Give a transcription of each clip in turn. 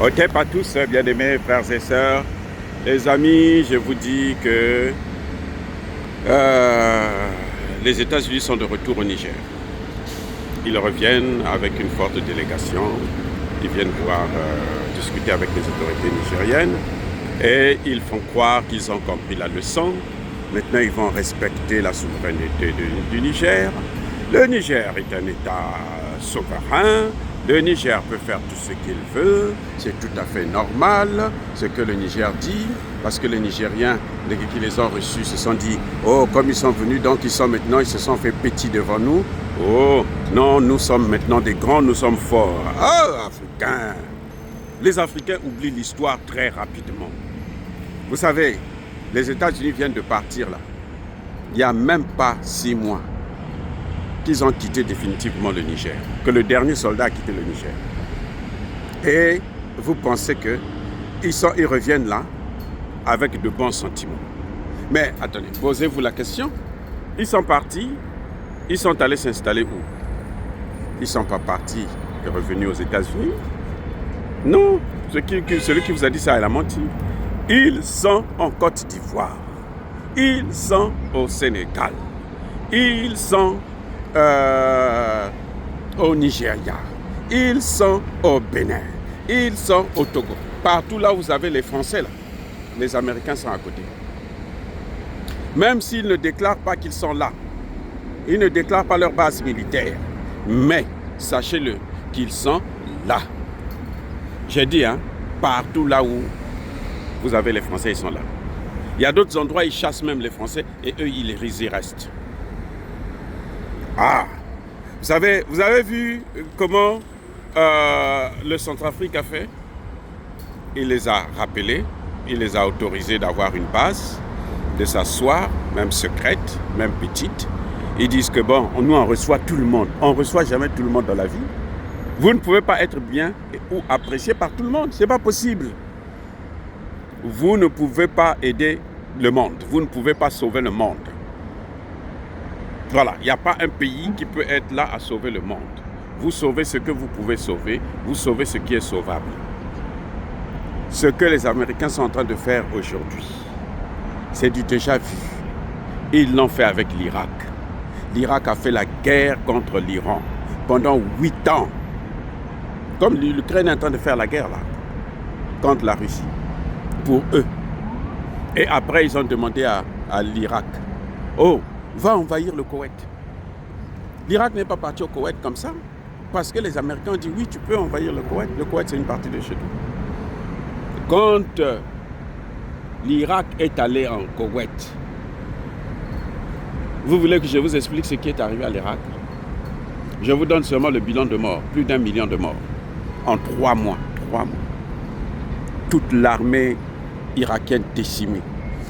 Ok, pas tous, bien-aimés frères et sœurs. Les amis, je vous dis que euh, les États-Unis sont de retour au Niger. Ils reviennent avec une forte délégation. Ils viennent discuter avec les autorités nigériennes et ils font croire qu'ils ont compris la leçon. Maintenant, ils vont respecter la souveraineté du Niger. Le Niger est un État souverain. Le Niger peut faire tout ce qu'il veut. C'est tout à fait normal ce que le Niger dit, parce que les Nigériens qui les ont reçus se sont dit « Oh, comme ils sont venus, donc ils se sont fait petits devant nous. Oh, non, nous sommes maintenant des grands, nous sommes forts. » Ah, Africains! Les Africains oublient l'histoire très rapidement. Vous savez, les États-Unis viennent de partir là. Il n'y a même pas 6 mois qu'ils ont quitté définitivement le Niger, que le dernier soldat a quitté le Niger. Et vous pensez qu'ils reviennent là avec de bons sentiments. Mais attendez, posez-vous la question. Ils sont partis, ils sont allés s'installer où? Ils ne sont pas partis et revenus aux États-Unis. Non, celui qui vous a dit ça, il a menti. Ils sont en Côte d'Ivoire. Ils sont au Sénégal. Ils sont au Nigeria. Ils sont au Bénin. Ils sont au Togo. Partout là où vous avez les Français, là, les Américains sont à côté. Même s'ils ne déclarent pas qu'ils sont là, ils ne déclarent pas leur base militaire. Mais sachez-le qu'ils sont là. J'ai dit, partout là où vous avez les Français, ils sont là. Il y a d'autres endroits, ils chassent même les Français et eux, ils y restent. Ah, vous avez vu comment le Centrafrique a fait? Il les a rappelés, il les a autorisés d'avoir une base, de s'asseoir, même secrète, même petite. Ils disent que bon, nous on reçoit tout le monde. On ne reçoit jamais tout le monde dans la vie. Vous ne pouvez pas être bien ou apprécié par tout le monde. Ce n'est pas possible. Vous ne pouvez pas aider le monde. Vous ne pouvez pas sauver le monde. Voilà, il n'y a pas un pays qui peut être là à sauver le monde. Vous sauvez ce que vous pouvez sauver, vous sauvez ce qui est sauvable. Ce que les Américains sont en train de faire aujourd'hui, c'est du déjà vu. Ils l'ont fait avec l'Irak. L'Irak a fait la guerre contre l'Iran pendant 8 ans. Comme l'Ukraine est en train de faire la guerre là, contre la Russie, pour eux. Et après, ils ont demandé à l'Irak, oh, va envahir le Koweït. L'Irak n'est pas parti au Koweït comme ça, parce que les Américains ont dit, oui, tu peux envahir le Koweït. Le Koweït, c'est une partie de chez nous. Quand l'Irak est allé en Koweït, vous voulez que je vous explique ce qui est arrivé à l'Irak? Je vous donne seulement le bilan de morts, plus d'1 million de morts, en 3 mois. 3 mois. Toute l'armée irakienne décimée.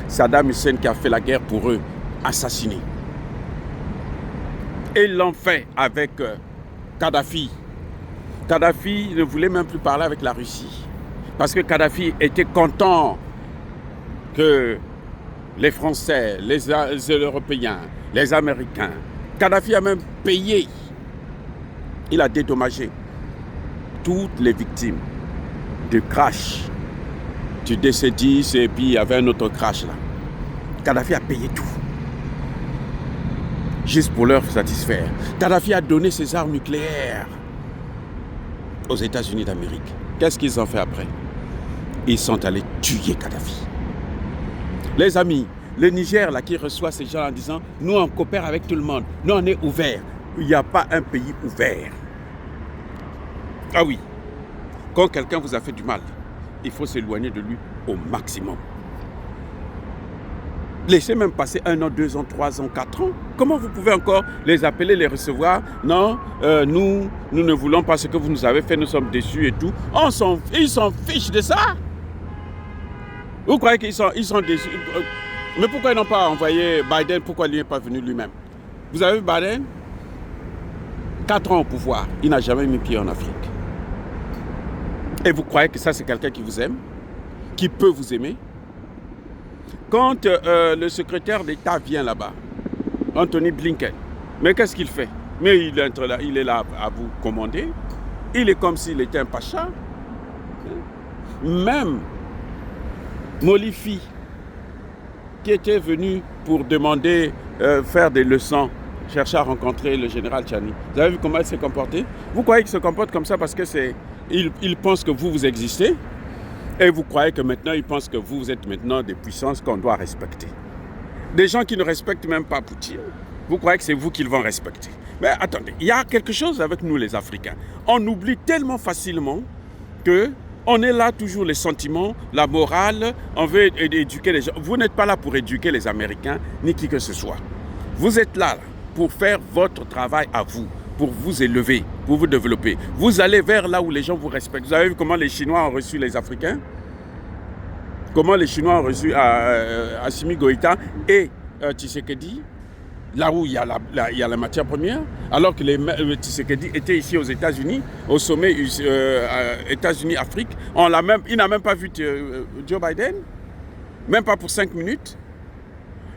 Saddam Hussein qui a fait la guerre pour eux, assassiné. Et ils l'ont fait avec Kadhafi. Kadhafi ne voulait même plus parler avec la Russie. Parce que Kadhafi était content que les Français, les Européens, les Américains, Kadhafi a même payé. Il a dédommagé toutes les victimes du crash du DC-10 et puis il y avait un autre crash là. Kadhafi a payé tout. Juste pour leur satisfaire. Kadhafi a donné ses armes nucléaires aux États-Unis d'Amérique. Qu'est-ce qu'ils ont fait après? Ils sont allés tuer Kadhafi. Les amis, le Niger là qui reçoit ces gens en disant « Nous on coopère avec tout le monde, nous on est ouverts ». Il n'y a pas un pays ouvert. Ah oui, quand quelqu'un vous a fait du mal, il faut s'éloigner de lui au maximum. Laissez même passer 1 an, 2 ans, 3 ans, 4 ans. Comment vous pouvez encore les appeler, les recevoir? Non, nous ne voulons pas ce que vous nous avez fait, nous sommes déçus et tout. Ils s'en fichent de ça. Vous croyez qu'ils sont déçus? Mais pourquoi ils n'ont pas envoyé Biden? Pourquoi il n'est pas venu lui-même? Vous avez vu Biden? 4 ans au pouvoir, il n'a jamais mis pied en Afrique. Et vous croyez que ça c'est quelqu'un qui vous aime? Qui peut vous aimer? Quand le secrétaire d'État vient là-bas, Anthony Blinken, mais qu'est-ce qu'il fait? Mais il est là à vous commander. Il est comme s'il était un pacha. Même Molifi, qui était venu pour demander, faire des leçons, chercher à rencontrer le général Tchiani. Vous avez vu comment il s'est comporté? Vous croyez qu'il se comporte comme ça parce que il pense que vous existez? Et vous croyez que maintenant, il pense que vous êtes maintenant des puissances qu'on doit respecter. Des gens qui ne respectent même pas Poutine, vous croyez que c'est vous qu'ils vont respecter. Mais attendez, il y a quelque chose avec nous les Africains. On oublie tellement facilement qu'on est là toujours les sentiments, la morale, on veut éduquer les gens. Vous n'êtes pas là pour éduquer les Américains, ni qui que ce soit. Vous êtes là pour faire votre travail à vous, pour vous élever, pour vous développer. Vous allez vers là où les gens vous respectent. Vous avez vu comment les Chinois ont reçu les Africains? Comment les Chinois ont reçu Assimi Goïta et Tshisekedi, là où il y a la matière première, alors que Tshisekedi était ici aux États-Unis, au sommet États-Unis-Afrique. Il n'a même pas vu Joe Biden, même pas pour 5 minutes.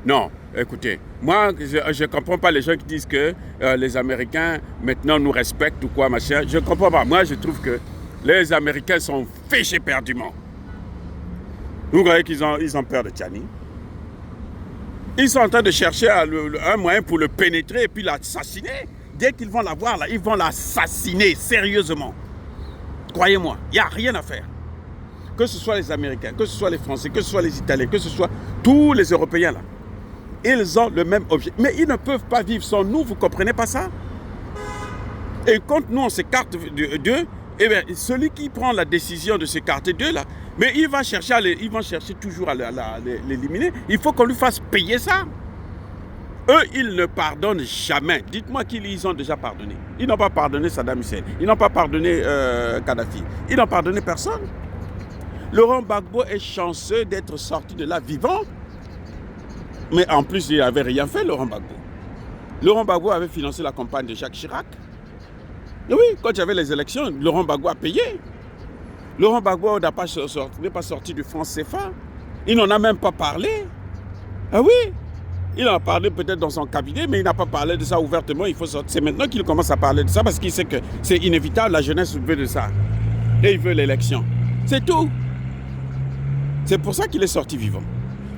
Non, écoutez, moi, je ne comprends pas les gens qui disent que les Américains, maintenant, nous respectent ou quoi, machin. Je ne comprends pas. Moi, je trouve que les Américains sont fichés perdument. Vous voyez qu'ils ont peur de Tchiani. Ils sont en train de chercher un moyen pour le pénétrer et puis l'assassiner. Dès qu'ils vont l'avoir, là, ils vont l'assassiner sérieusement. Croyez-moi, il n'y a rien à faire. Que ce soit les Américains, que ce soit les Français, que ce soit les Italiens, que ce soit tous les Européens là. Ils ont le même objet. Mais ils ne peuvent pas vivre sans nous, vous ne comprenez pas ça? Et quand nous on s'écarte d'eux, eh bien, celui qui prend la décision de s'écarter d'eux là, mais ils vont chercher toujours à l'éliminer. Il faut qu'on lui fasse payer ça. Eux, ils ne pardonnent jamais. Dites-moi qu'ils ont déjà pardonné. Ils n'ont pas pardonné Saddam Hussein. Ils n'ont pas pardonné Kadhafi. Ils n'ont pardonné personne. Laurent Gbagbo est chanceux d'être sorti de là vivant. Mais en plus, il n'avait rien fait, Laurent Gbagbo. Laurent Gbagbo avait financé la campagne de Jacques Chirac. Et oui, quand il y avait les élections, Laurent Gbagbo a payé. Laurent Gbagbo n'est pas sorti du franc CFA. Il n'en a même pas parlé. Ah oui, il en a parlé peut-être dans son cabinet, mais il n'a pas parlé de ça ouvertement. C'est maintenant qu'il commence à parler de ça parce qu'il sait que c'est inévitable, la jeunesse veut de ça. Et il veut l'élection. C'est tout. C'est pour ça qu'il est sorti vivant.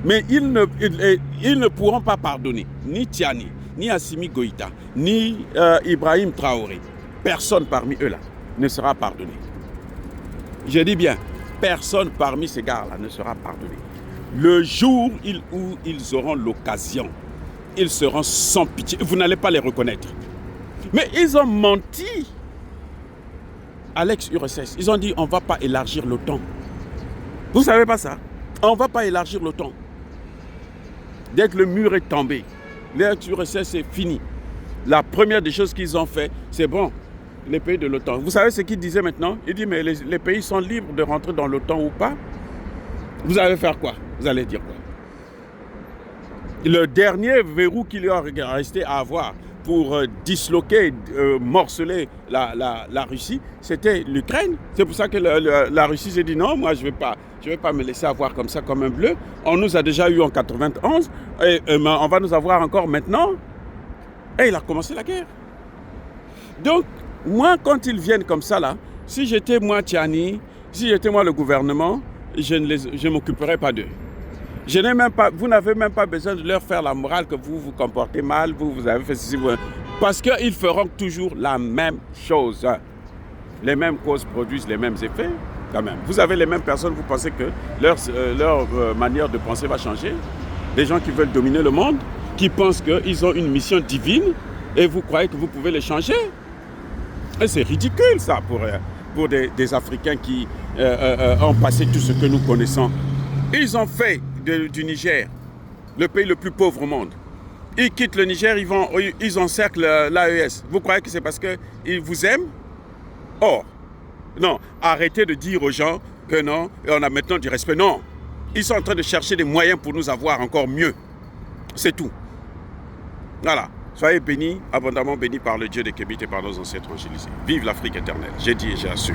Mais ils ne pourront pas pardonner ni Tchiani, ni Assimi Goïta, ni Ibrahim Traoré. Personne parmi eux là ne sera pardonné. Je dis bien, personne parmi ces gars-là ne sera pardonné. Le jour où ils auront l'occasion, ils seront sans pitié. Vous n'allez pas les reconnaître. Mais ils ont menti à l'ex-URSS. Ils ont dit on ne va pas élargir l'OTAN. Vous ne savez pas ça? On ne va pas élargir l'OTAN. Dès que le mur est tombé, l'ex-URSS est fini. La première des choses qu'ils ont fait, c'est bon, les pays de l'OTAN. Vous savez ce qu'ils disaient maintenant? Ils disent mais les pays sont libres de rentrer dans l'OTAN ou pas. Vous allez faire quoi? Vous allez dire quoi? Le dernier verrou qu'il y a resté à avoir pour disloquer, morceler la Russie, c'était l'Ukraine. C'est pour ça que la Russie s'est dit non, moi je vais pas me laisser avoir comme ça, comme un bleu. On nous a déjà eu en 91 et on va nous avoir encore maintenant. Et il a commencé la guerre. Donc, moi, quand ils viennent comme ça, là, si j'étais moi Tchiani, si j'étais moi le gouvernement, je ne m'occuperais pas d'eux. Vous n'avez même pas besoin de leur faire la morale que vous vous comportez mal, vous avez fait ceci. Parce qu'ils feront toujours la même chose. Les mêmes causes produisent les mêmes effets, quand même. Vous avez les mêmes personnes, vous pensez que leur manière de penser va changer? Des gens qui veulent dominer le monde, qui pensent qu'ils ont une mission divine, et vous croyez que vous pouvez les changer? Et c'est ridicule, ça, pour des Africains qui ont passé tout ce que nous connaissons. Ils ont fait du Niger le pays le plus pauvre au monde. Ils quittent le Niger, ils encerclent l'AES. Vous croyez que c'est parce qu'ils vous aiment? Or, non, arrêtez de dire aux gens que non, on a maintenant du respect. Non, ils sont en train de chercher des moyens pour nous avoir encore mieux. C'est tout. Voilà. Soyez bénis, abondamment bénis par le Dieu des Kébites et par nos ancêtres angélisés. Vive l'Afrique éternelle. J'ai dit et j'ai assu.